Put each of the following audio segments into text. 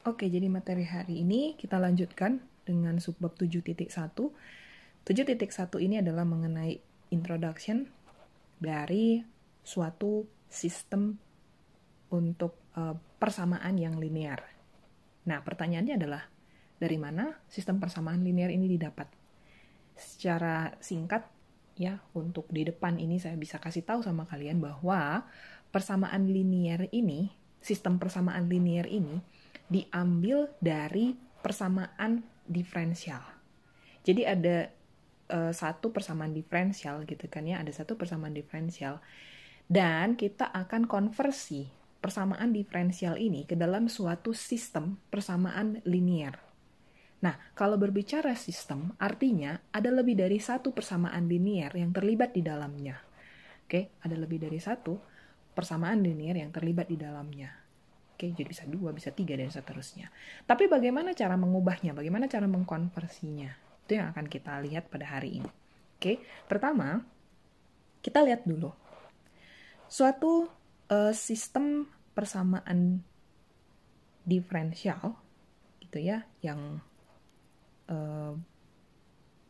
Oke, jadi materi hari ini kita lanjutkan dengan subbab 7.1. 7.1 ini adalah mengenai introduction dari suatu sistem untuk persamaan yang linear. Nah, pertanyaannya adalah, dari mana sistem persamaan linear ini didapat? Secara singkat, ya, untuk di depan ini saya bisa kasih tahu sama kalian bahwa persamaan linear ini, sistem persamaan linear ini, diambil dari persamaan diferensial. Jadi ada satu persamaan diferensial gitu kan ya, ada satu persamaan diferensial dan kita akan konversi persamaan diferensial ini ke dalam suatu sistem persamaan linear. Nah, kalau berbicara sistem, artinya ada lebih dari satu persamaan linear yang terlibat di dalamnya. Oke, ada lebih dari satu persamaan linear yang terlibat di dalamnya. Oke, jadi bisa 2, bisa 3, dan seterusnya. Tapi bagaimana cara mengubahnya? Bagaimana cara mengkonversinya? Itu yang akan kita lihat pada hari ini. Oke, pertama, kita lihat dulu. Suatu sistem persamaan diferensial, gitu ya, yang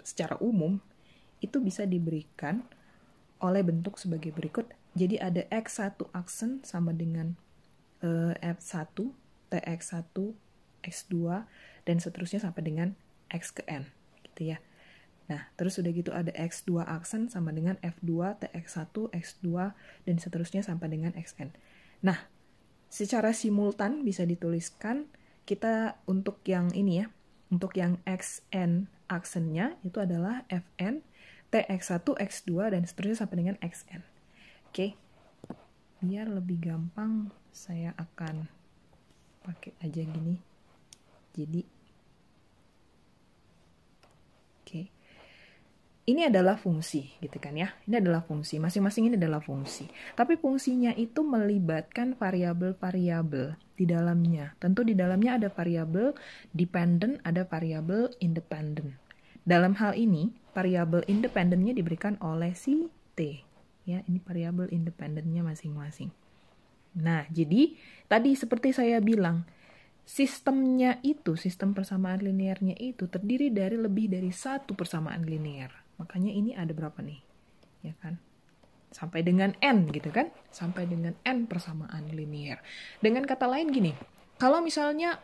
secara umum, itu bisa diberikan oleh bentuk sebagai berikut. Jadi ada X1 aksen sama dengan F1, TX1, X2, dan seterusnya sampai dengan X ke N, gitu ya. Nah, terus udah gitu ada X2 aksen sama dengan F2, TX1, X2, dan seterusnya sampai dengan Xn. Nah, secara simultan bisa dituliskan kita untuk yang ini ya, untuk yang Xn aksennya itu adalah Fn, TX1, X2, dan seterusnya sampai dengan Xn. Oke. Biar lebih gampang, saya akan pakai aja gini. Jadi, oke. Ini adalah fungsi, gitu kan ya. Ini adalah fungsi, masing-masing ini adalah fungsi. Tapi fungsinya itu melibatkan variabel-variabel di dalamnya. Tentu di dalamnya ada variabel dependent, ada variabel independent. Dalam hal ini, variabel independennya diberikan oleh si T. Ya, ini variabel independennya masing-masing. Nah, jadi tadi seperti saya bilang, sistemnya itu, sistem persamaan linearnya itu terdiri dari lebih dari satu persamaan linear. Makanya ini ada berapa nih? Ya kan? Sampai dengan N gitu kan? Sampai dengan N persamaan linear. Dengan kata lain gini, kalau misalnya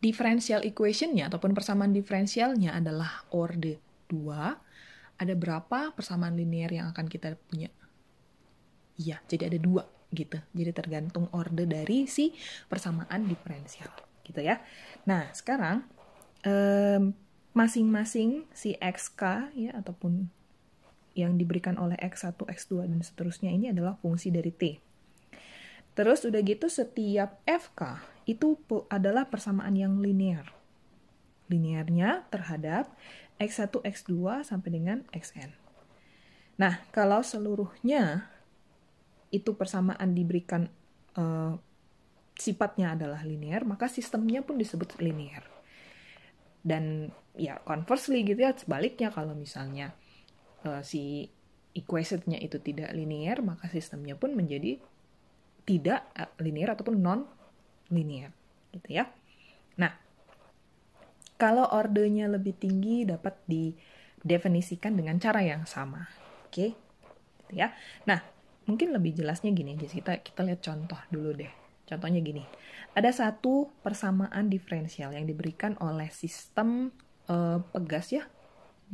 differential equation-nya ataupun persamaan diferensialnya adalah orde 2, ada berapa persamaan linear yang akan kita punya? Iya, jadi ada 2 gitu. Jadi tergantung orde dari si persamaan diferensial gitu ya. Nah, sekarang masing-masing si XK ya ataupun yang diberikan oleh X1, X2 dan seterusnya ini adalah fungsi dari T. Terus udah gitu setiap FK itu adalah persamaan yang linear. Linearnya terhadap X1, X2 sampai dengan Xn. Nah, kalau seluruhnya itu persamaan diberikan sifatnya adalah linear, maka sistemnya pun disebut linear. Dan ya conversely gitu ya, sebaliknya kalau misalnya si equation-nya itu tidak linear, maka sistemnya pun menjadi tidak linear ataupun non-linear gitu ya. Nah, kalau ordenya lebih tinggi dapat didefinisikan dengan cara yang sama. Oke? Gitu ya. Nah, mungkin lebih jelasnya gini aja. Kita lihat contoh dulu deh. Contohnya gini. Ada satu persamaan diferensial yang diberikan oleh sistem pegas ya,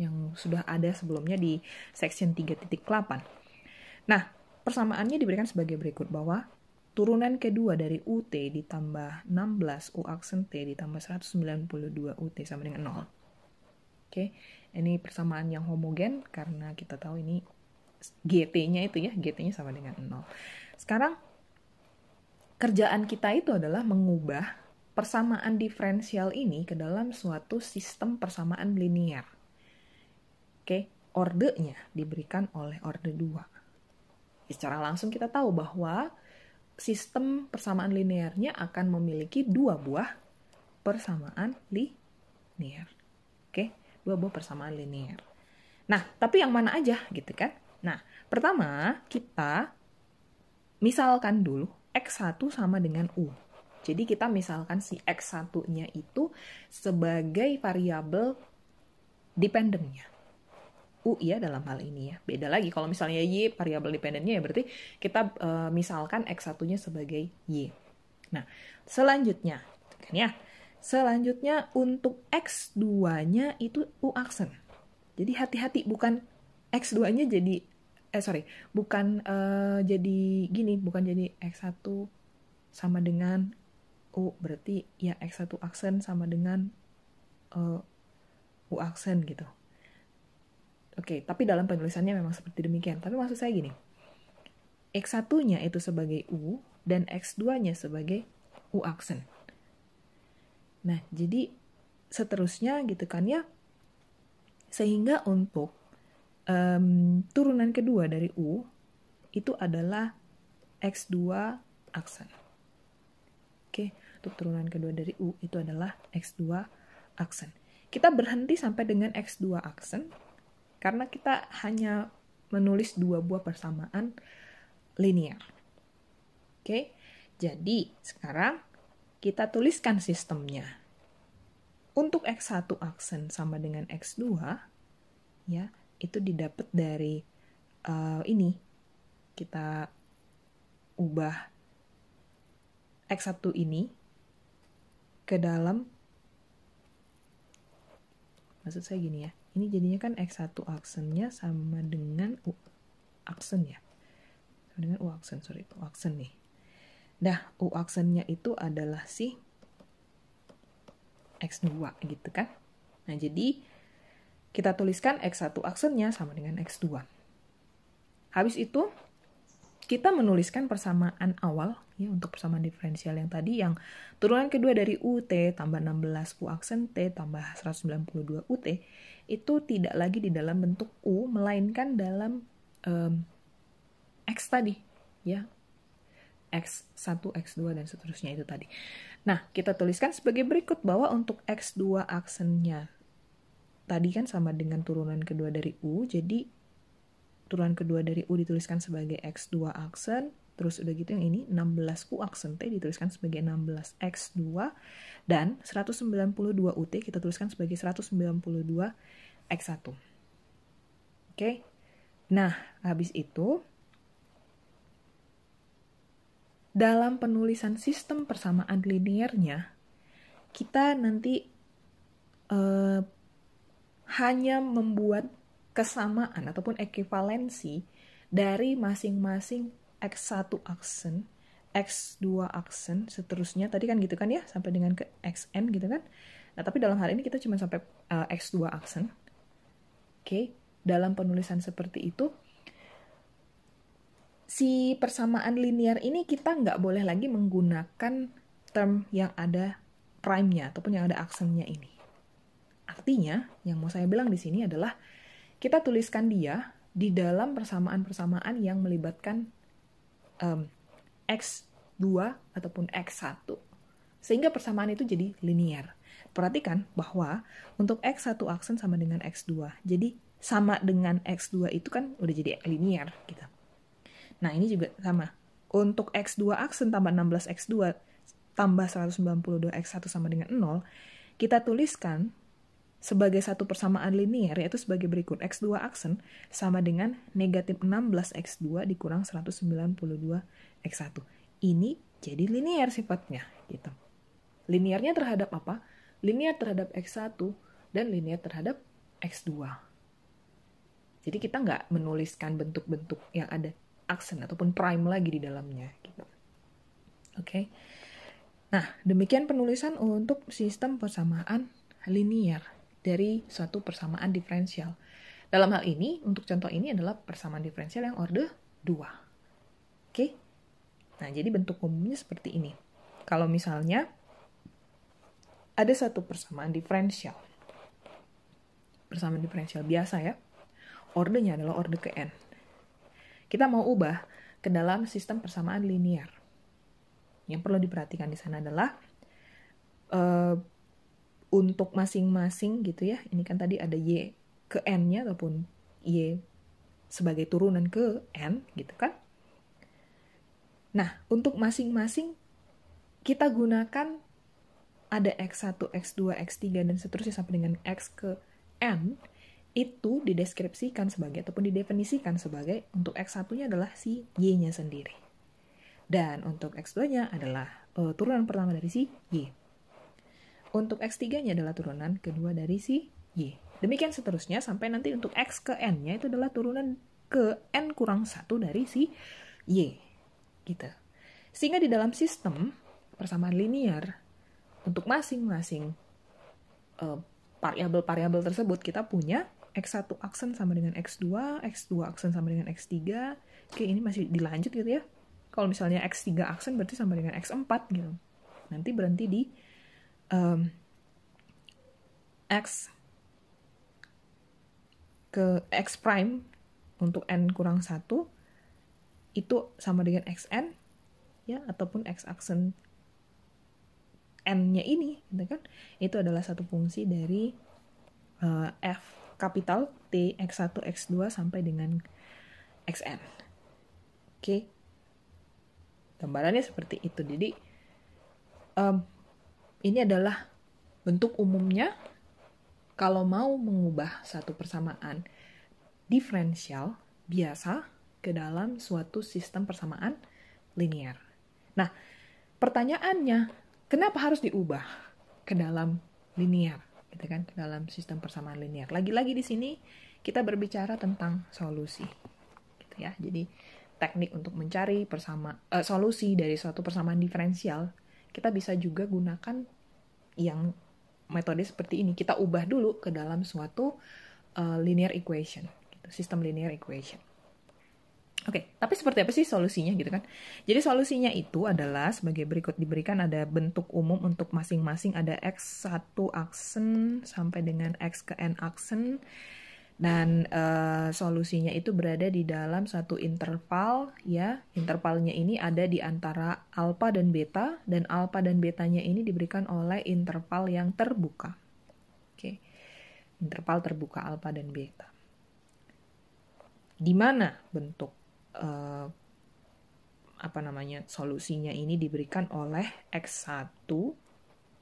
yang sudah ada sebelumnya di section 3.8. Nah, persamaannya diberikan sebagai berikut bahwa turunan kedua dari UT ditambah 16 U aksen T ditambah 192 UT sama dengan 0. Oke, ini persamaan yang homogen karena kita tahu ini GT-nya itu ya, GT-nya sama dengan 0. Sekarang, kerjaan kita itu adalah mengubah persamaan diferensial ini ke dalam suatu sistem persamaan linear. Oke, ordenya diberikan oleh orde 2. Secara langsung kita tahu bahwa sistem persamaan linearnya akan memiliki 2 buah persamaan linear. Oke, 2 buah persamaan linear. Nah, tapi yang mana aja gitu kan? Nah, pertama kita misalkan dulu X1 sama dengan U. Jadi kita misalkan si X1-nya itu sebagai variabel dependennya. U ya dalam hal ini ya. Beda lagi kalau misalnya Y variabel dependennya ya berarti kita misalkan X1-nya sebagai Y. Nah, selanjutnya kan ya. Selanjutnya untuk X2-nya itu U aksen. Jadi hati-hati, bukan X2-nya jadi bukan jadi gini, bukan jadi X1 sama dengan U, berarti ya X1 aksen sama dengan U aksen gitu. Oke, tapi dalam penulisannya memang seperti demikian. Tapi maksud saya gini, X1-nya itu sebagai U dan X2-nya sebagai U aksen. Nah, jadi seterusnya gitu kan ya. Sehingga untuk turunan kedua dari U itu adalah X2 aksen. Oke, untuk turunan kedua dari U itu adalah X2 aksen. Kita berhenti sampai dengan X2 aksen karena kita hanya menulis 2 buah persamaan linear. Oke, jadi sekarang kita tuliskan sistemnya. Untuk X1 aksen sama dengan X2, ya, itu didapat dari ini. Kita ubah X1 ini ke dalam, maksud saya gini ya, ini jadinya kan X1 aksennya sama dengan U aksen ya. Sama dengan U aksen, U aksen nih. Nah, U aksennya itu adalah si X2 gitu kan. Nah, jadi kita tuliskan X1 aksennya sama dengan X2. Habis itu, kita menuliskan persamaan awal ya untuk persamaan diferensial yang tadi, yang turunan kedua dari UT tambah 16 U aksen T tambah 192 UT itu tidak lagi di dalam bentuk U, melainkan dalam X tadi ya. X1, X2 dan seterusnya itu tadi. Nah, kita tuliskan sebagai berikut bahwa untuk X2 aksennya tadi kan sama dengan turunan kedua dari U, jadi turunan kedua dari U dituliskan sebagai X2 aksen, terus udah gitu yang ini 16 U aksen T dituliskan sebagai 16 X2, dan 192 UT kita tuliskan sebagai 192 X1. Oke. Nah, habis itu dalam penulisan sistem persamaan linearnya, kita nanti hanya membuat kesamaan ataupun ekivalensi dari masing-masing X1 aksen, X2 aksen, seterusnya. Tadi kan gitu kan ya, sampai dengan ke Xn gitu kan. Nah, tapi dalam hal ini kita cuma sampai X2 aksen. Oke, dalam penulisan seperti itu, si persamaan linear ini kita nggak boleh lagi menggunakan term yang ada prime-nya ataupun yang ada aksennya ini. Artinya, yang mau saya bilang di sini adalah kita tuliskan dia di dalam persamaan-persamaan yang melibatkan X2 ataupun X1. Sehingga persamaan itu jadi linear. Perhatikan bahwa untuk X1 aksen sama dengan X2. Jadi sama dengan X2 itu kan udah jadi linear gitu. Nah, ini juga sama. Untuk X2 aksen tambah 16 X2 tambah 192 X1 sama dengan 0, kita tuliskan sebagai satu persamaan linear, yaitu sebagai berikut. X2 aksen sama dengan negatif 16 X2 dikurang 192 X1. Ini jadi linear sifatnya. Gitu. Linearnya terhadap apa? Linear terhadap X1 dan linear terhadap X2. Jadi kita nggak menuliskan bentuk-bentuk yang ada aksen ataupun prime lagi di dalamnya gitu. Oke. Nah, demikian penulisan untuk sistem persamaan linear dari suatu persamaan diferensial. Dalam hal ini, untuk contoh ini adalah persamaan diferensial yang order 2. Oke. Nah, jadi bentuk umumnya seperti ini. Kalau misalnya ada satu persamaan diferensial. Persamaan diferensial biasa ya. Ordernya adalah order ke n. Kita mau ubah ke dalam sistem persamaan linear. Yang perlu diperhatikan di sana adalah untuk masing-masing gitu ya. Ini kan tadi ada Y ke N-nya ataupun Y sebagai turunan ke N gitu kan. Nah, untuk masing-masing kita gunakan ada X1, X2, X3, dan seterusnya sampai dengan X ke N, itu dideskripsikan sebagai, ataupun didefinisikan sebagai, untuk X1-nya adalah si Y-nya sendiri. Dan untuk X2-nya adalah turunan pertama dari si Y. Untuk X3-nya adalah turunan kedua dari si Y. Demikian seterusnya sampai nanti untuk X ke N-nya itu adalah turunan ke N kurang 1 dari si Y. Gitu. Sehingga di dalam sistem persamaan linear, untuk masing-masing variabel-variabel tersebut kita punya X1 aksen sama dengan X2, X2 aksen sama dengan X3. Oke, ini masih dilanjut gitu ya. Kalau misalnya X3 aksen berarti sama dengan X4 gitu. Nanti berhenti di X ke X prime untuk N kurang 1 itu sama dengan XN ya, ataupun X aksen N-nya ini gitu kan. Itu adalah satu fungsi dari F kapital T X1 X2 sampai dengan XN. Oke. Gambarannya seperti itu. Jadi ini adalah bentuk umumnya kalau mau mengubah satu persamaan diferensial biasa ke dalam suatu sistem persamaan linear. Nah, pertanyaannya, kenapa harus diubah ke dalam linear, gitu kan? Ke dalam sistem persamaan linear. Lagi-lagi di sini kita berbicara tentang solusi, gitu ya. Jadi teknik untuk mencari solusi dari suatu persamaan diferensial, kita bisa juga gunakan yang metode seperti ini. Kita ubah dulu ke dalam suatu linear equation, gitu, sistem linear equation. Oke, tapi seperti apa sih solusinya gitu kan? Jadi solusinya itu adalah sebagai berikut, diberikan ada bentuk umum untuk masing-masing, ada X1 aksen sampai dengan X ke N aksen, dan solusinya itu berada di dalam satu interval ya. Intervalnya ini ada di antara alfa dan beta, dan alfa dan betanya ini diberikan oleh interval yang terbuka. Oke. Interval terbuka alfa dan beta. Di mana bentuk solusinya ini diberikan oleh X1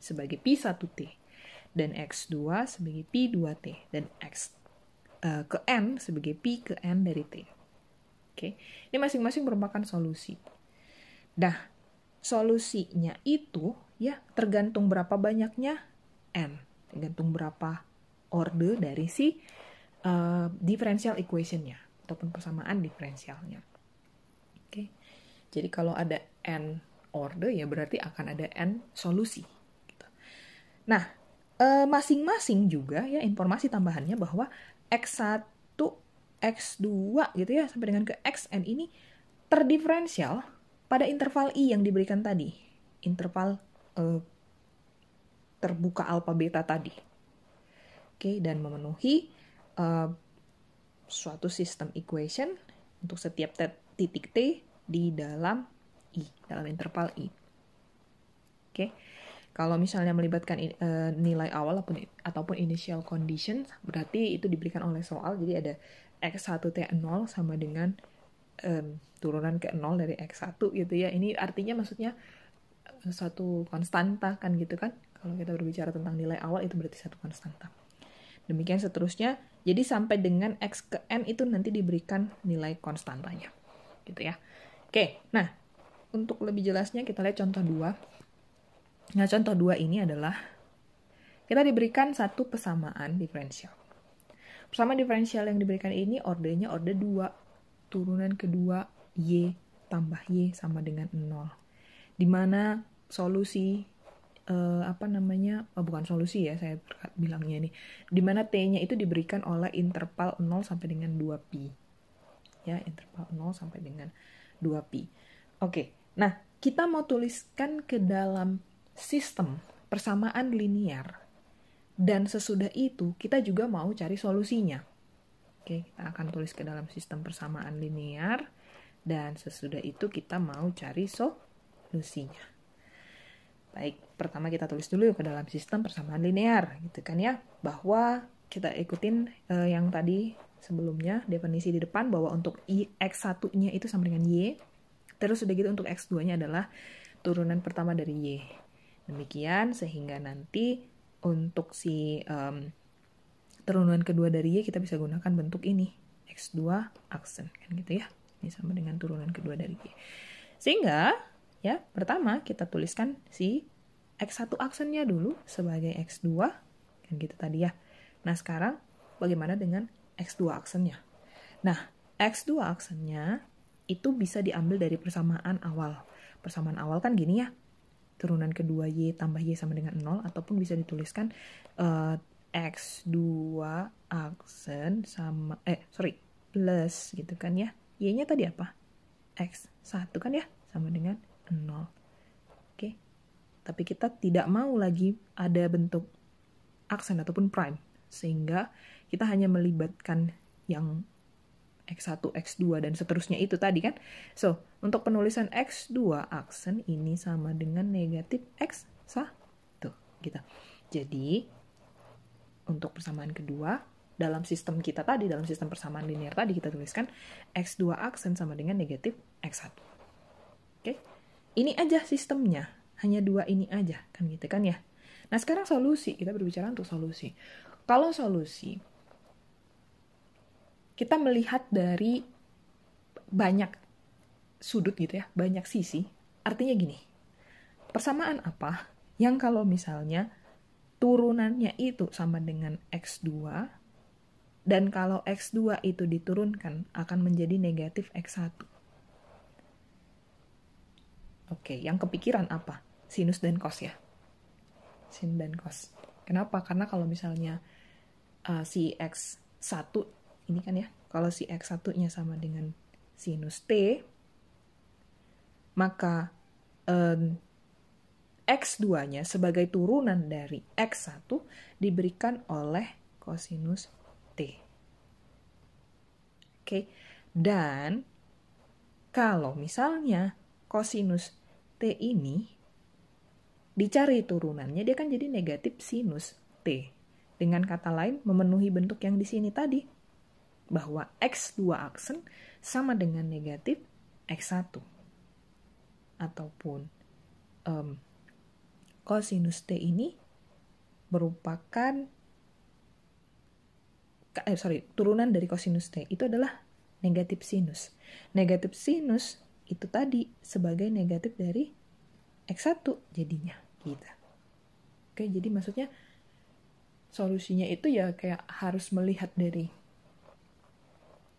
sebagai P1T dan X2 sebagai P2T dan X ke N sebagai P ke N dari T. Oke. Ini masing-masing merupakan solusi. Nah, solusinya itu ya tergantung berapa banyaknya N, tergantung berapa orde dari si differential equation-nya ataupun persamaan diferensialnya. Oke. Jadi kalau ada N orde ya berarti akan ada N solusi. Gitu. Nah, masing-masing juga ya informasi tambahannya bahwa X1, X2 gitu ya sampai dengan ke XN ini terdiferensial pada interval I yang diberikan tadi. Interval terbuka alfa beta tadi. Oke, dan memenuhi suatu sistem equation untuk setiap titik T di dalam I, dalam interval I. Oke. Kalau misalnya melibatkan nilai awal ataupun initial condition, berarti itu diberikan oleh soal. Jadi ada X1T0 sama dengan turunan ke 0 dari X1 gitu ya. Ini artinya maksudnya suatu konstanta kan gitu kan. Kalau kita berbicara tentang nilai awal itu berarti satu konstanta. Demikian seterusnya. Jadi sampai dengan X ke N itu nanti diberikan nilai konstantanya. Gitu ya. Oke, nah untuk lebih jelasnya kita lihat contoh 2. Nah, contoh 2 ini adalah kita diberikan satu persamaan diferensial. Persamaan diferensial yang diberikan ini ordenya orde 2. Turunan kedua Y tambah Y sama dengan 0. Di mana solusi bukan solusi ya saya bilangnya ini. Di mana T-nya itu diberikan oleh interval 0 sampai dengan 2pi. Ya, interval 0 sampai dengan 2pi. Oke. Nah, kita mau tuliskan ke dalam sistem persamaan linear, dan sesudah itu kita juga mau cari solusinya. Oke, kita akan tulis ke dalam sistem persamaan linear, dan sesudah itu kita mau cari solusinya. Baik, pertama kita tulis dulu ke dalam sistem persamaan linear, gitu kan ya, bahwa kita ikutin yang tadi sebelumnya, definisi di depan bahwa untuk X1-nya itu sama dengan Y, terus udah gitu untuk X2-nya adalah turunan pertama dari Y. Demikian sehingga nanti untuk si turunan kedua dari Y kita bisa gunakan bentuk ini, X2 aksen, kan gitu ya. Ini sama dengan turunan kedua dari Y. Sehingga ya pertama kita tuliskan si X1 aksennya dulu sebagai X2, kan gitu tadi ya. Nah sekarang bagaimana dengan X2 aksennya? Nah X2 aksennya itu bisa diambil dari persamaan awal. Persamaan awal kan gini ya, turunan kedua Y tambah Y sama dengan 0, ataupun bisa dituliskan X2 aksen sama, plus gitu kan ya. Y-nya tadi apa? X1 kan ya, sama dengan 0. Oke. Tapi kita tidak mau lagi ada bentuk aksen ataupun prime. Sehingga kita hanya melibatkan yang X1, X2, dan seterusnya itu tadi kan. So, untuk penulisan X2 aksen ini sama dengan negatif X1. Gitu. Jadi, untuk persamaan kedua, dalam sistem kita tadi, dalam sistem persamaan linear tadi, kita tuliskan X2 aksen sama dengan negatif X1. Oke? Ini aja sistemnya. Hanya dua ini aja. Kan gitu kan ya. Nah, sekarang solusi. Kita berbicara untuk solusi. Kalau solusi, kita melihat dari banyak sudut gitu ya, banyak sisi. Artinya gini, persamaan apa yang kalau misalnya turunannya itu sama dengan X2, dan kalau X2 itu diturunkan akan menjadi negatif X1. Oke, yang kepikiran apa? Sinus dan cos ya. Sin dan cos. Kenapa? Karena kalau misalnya si X1 ini kan ya, kalau si X1-nya sama dengan sinus T, maka X2-nya sebagai turunan dari X1 diberikan oleh kosinus T. Oke, dan kalau misalnya kosinus T ini dicari turunannya, dia kan jadi negatif sinus T. Dengan kata lain, memenuhi bentuk yang di sini tadi, bahwa X2 aksen sama dengan negatif X1. Ataupun kosinus T ini merupakan turunan dari kosinus T itu adalah negatif sinus. Negatif sinus itu tadi sebagai negatif dari X1 jadinya gitu. Oke, jadi maksudnya solusinya itu ya kayak harus melihat dari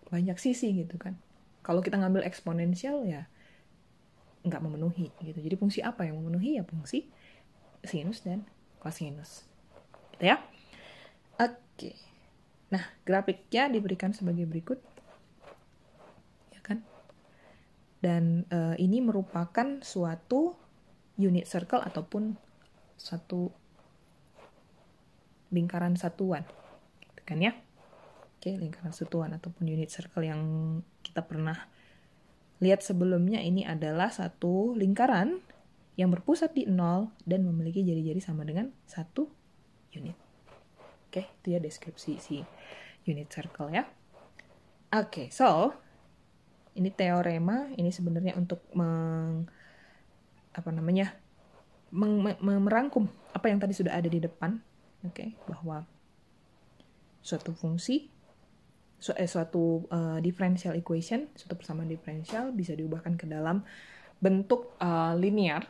banyak sisi gitu kan. Kalau kita ngambil eksponensial ya nggak memenuhi gitu. Jadi fungsi apa yang memenuhi? Ya fungsi sinus dan kosinus. Gitu ya. Oke. Nah, grafiknya diberikan sebagai berikut. Ya kan? Dan ini merupakan suatu unit circle ataupun satu lingkaran satuan. Gitu kan ya? Oke, lingkaran satuan ataupun unit circle yang kita pernah lihat sebelumnya, ini adalah satu lingkaran yang berpusat di 0 dan memiliki jari-jari sama dengan 1 unit. Oke, itu ya deskripsi si unit circle ya. Oke, so ini teorema, ini sebenarnya untuk merangkum apa yang tadi sudah ada di depan. Oke, bahwa suatu fungsi, suatu differential equation, suatu persamaan diferensial bisa diubahkan ke dalam bentuk linear,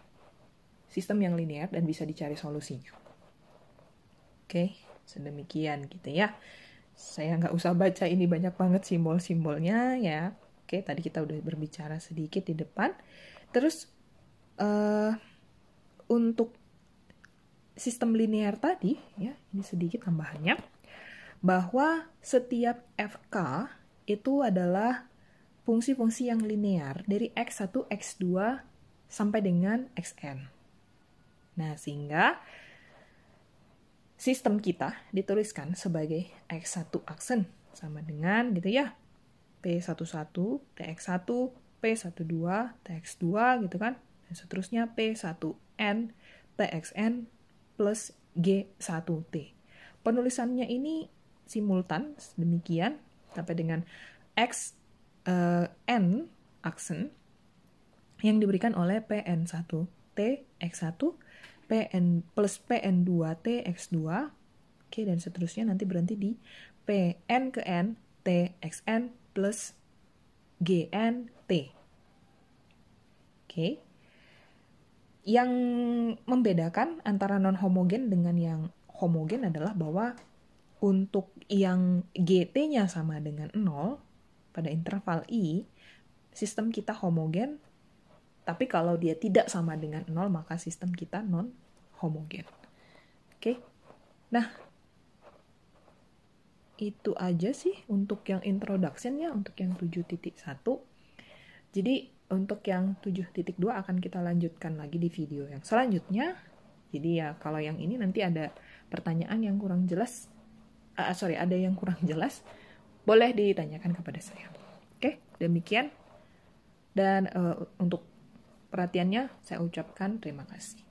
sistem yang linear, dan bisa dicari solusinya. Oke, sedemikian gitu ya. Saya nggak usah baca ini banyak banget simbol-simbolnya ya. Oke, tadi kita udah berbicara sedikit di depan. Terus untuk sistem linear tadi ya, ini sedikit tambahannya, bahwa setiap FK itu adalah fungsi-fungsi yang linear dari X1, X2 sampai dengan Xn. Nah, sehingga sistem kita dituliskan sebagai X1 aksen sama dengan gitu ya, P11, TX1, P12, TX2 gitu kan, dan seterusnya P1N, TXN plus G1T. Penulisannya ini simultan demikian sampai dengan Xn aksen yang diberikan oleh Pn1 T X1 Pn plus Pn2 T X2, oke, dan seterusnya nanti berhenti di Pn ke N T Xn plus Gn T. Oke. Yang membedakan antara non-homogen dengan yang homogen adalah bahwa untuk yang GT-nya sama dengan 0 pada interval I, sistem kita homogen, tapi kalau dia tidak sama dengan 0, maka sistem kita non-homogen. Oke. Nah, itu aja sih untuk yang introduction ya, untuk yang 7.1. Jadi untuk yang 7.2 akan kita lanjutkan lagi di video yang selanjutnya. Jadi ya kalau yang ini nanti ada pertanyaan yang kurang jelas, ada yang kurang jelas, boleh ditanyakan kepada saya. Oke, demikian. Dan untuk perhatiannya saya ucapkan terima kasih.